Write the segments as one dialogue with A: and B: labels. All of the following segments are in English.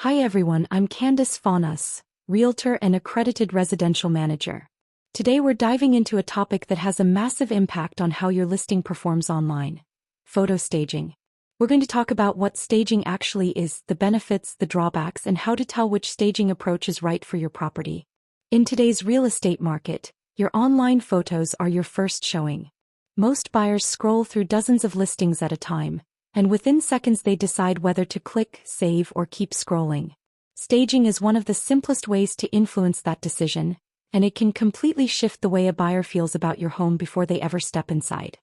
A: Hi everyone, I'm Candace Fonos, realtor and accredited residential manager. Today we're diving into a topic that has a massive impact on how your listing performs online: photo staging. We're going to talk about what staging actually is, the benefits, the drawbacks, and how to tell which staging approach is right for your property. In today's real estate market, your online photos are your first showing. Most buyers scroll through dozens of listings at a time, and within seconds they decide whether to click, save, or keep scrolling. Staging is one of the simplest ways to influence that decision, and it can completely shift the way a buyer feels about your home before they ever step inside.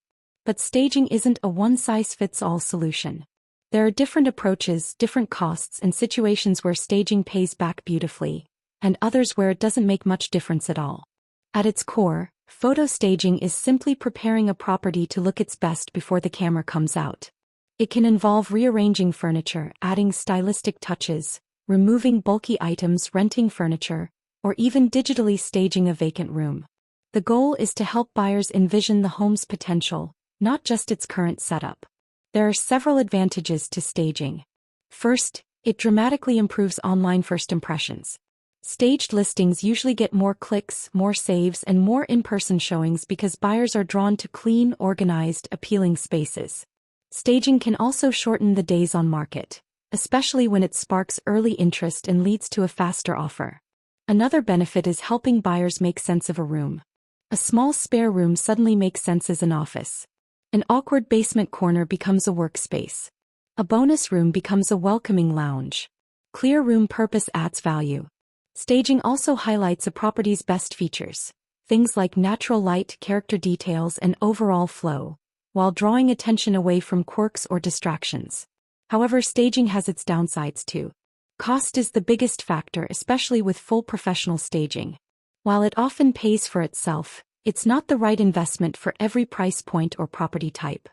A: But staging isn't a one-size-fits-all solution. There are different approaches, different costs, and situations where staging pays back beautifully, and others where it doesn't make much difference at all. At its core, photo staging is simply preparing a property to look its best before the camera comes out. It can involve rearranging furniture, adding stylistic touches, removing bulky items, renting furniture, or even digitally staging a vacant room. The goal is to help buyers envision the home's potential, not just its current setup. There are several advantages to staging. First, it dramatically improves online first impressions. Staged listings usually get more clicks, more saves, and more in-person showings because buyers are drawn to clean, organized, appealing spaces. Staging can also shorten the days on market, especially when it sparks early interest and leads to a faster offer. Another benefit is helping buyers make sense of a room. A small spare room suddenly makes sense as an office. An awkward basement corner becomes a workspace. A bonus room becomes a welcoming lounge. Clear room purpose adds value. Staging also highlights a property's best features, things like natural light, character details, and overall flow, while drawing attention away from quirks or distractions. However, staging has its downsides too. Cost is the biggest factor, especially with full professional staging. While it often pays for itself, it's not the right investment for every price point or property type.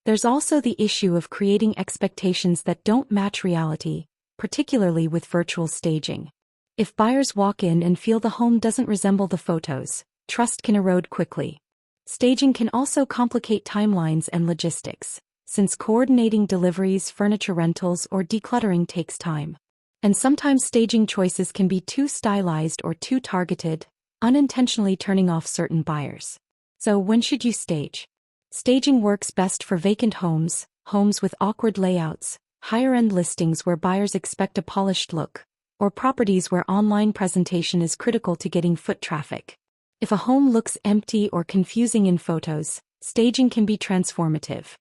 A: There's also the issue of creating expectations that don't match reality, particularly with virtual staging. If buyers walk in and feel the home doesn't resemble the photos, trust can erode quickly. Staging can also complicate timelines and logistics, since coordinating deliveries, furniture rentals, or decluttering takes time. And sometimes staging choices can be too stylized or too targeted, unintentionally turning off certain buyers. So when should you stage? Staging works best for vacant homes, homes with awkward layouts, higher-end listings where buyers expect a polished look, or properties where online presentation is critical to getting foot traffic. If a home looks empty or confusing in photos, staging can be transformative.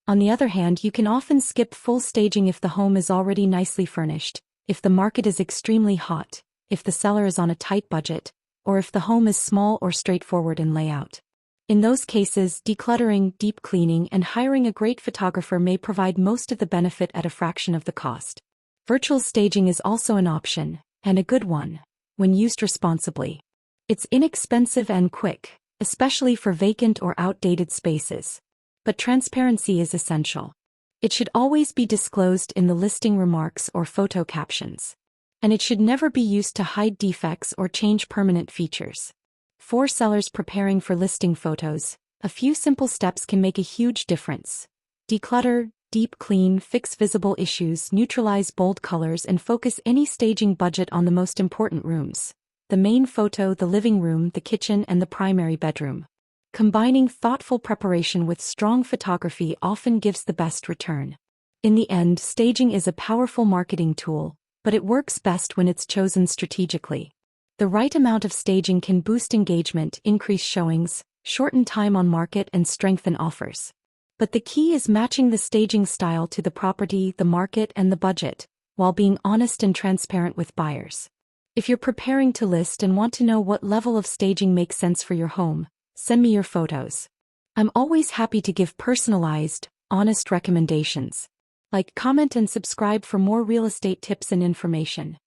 A: On the other hand, you can often skip full staging if the home is already nicely furnished, if the market is extremely hot, if the seller is on a tight budget, or if the home is small or straightforward in layout. In those cases, decluttering, deep cleaning, and hiring a great photographer may provide most of the benefit at a fraction of the cost. Virtual staging is also an option, and a good one, when used responsibly. It's inexpensive and quick, especially for vacant or outdated spaces. But transparency is essential. It should always be disclosed in the listing remarks or photo captions. And it should never be used to hide defects or change permanent features. For sellers preparing for listing photos, a few simple steps can make a huge difference. Declutter, deep clean, fix visible issues, neutralize bold colors, and focus any staging budget on the most important rooms: the main photo, the living room, the kitchen, and the primary bedroom. Combining thoughtful preparation with strong photography often gives the best return. In the end, staging is a powerful marketing tool, but it works best when it's chosen strategically. The right amount of staging can boost engagement, increase showings, shorten time on market, and strengthen offers. But the key is matching the staging style to the property, the market, and the budget, while being honest and transparent with buyers. If you're preparing to list and want to know what level of staging makes sense for your home, send me your photos. I'm always happy to give personalized, honest recommendations. Like, comment, and subscribe for more real estate tips and information.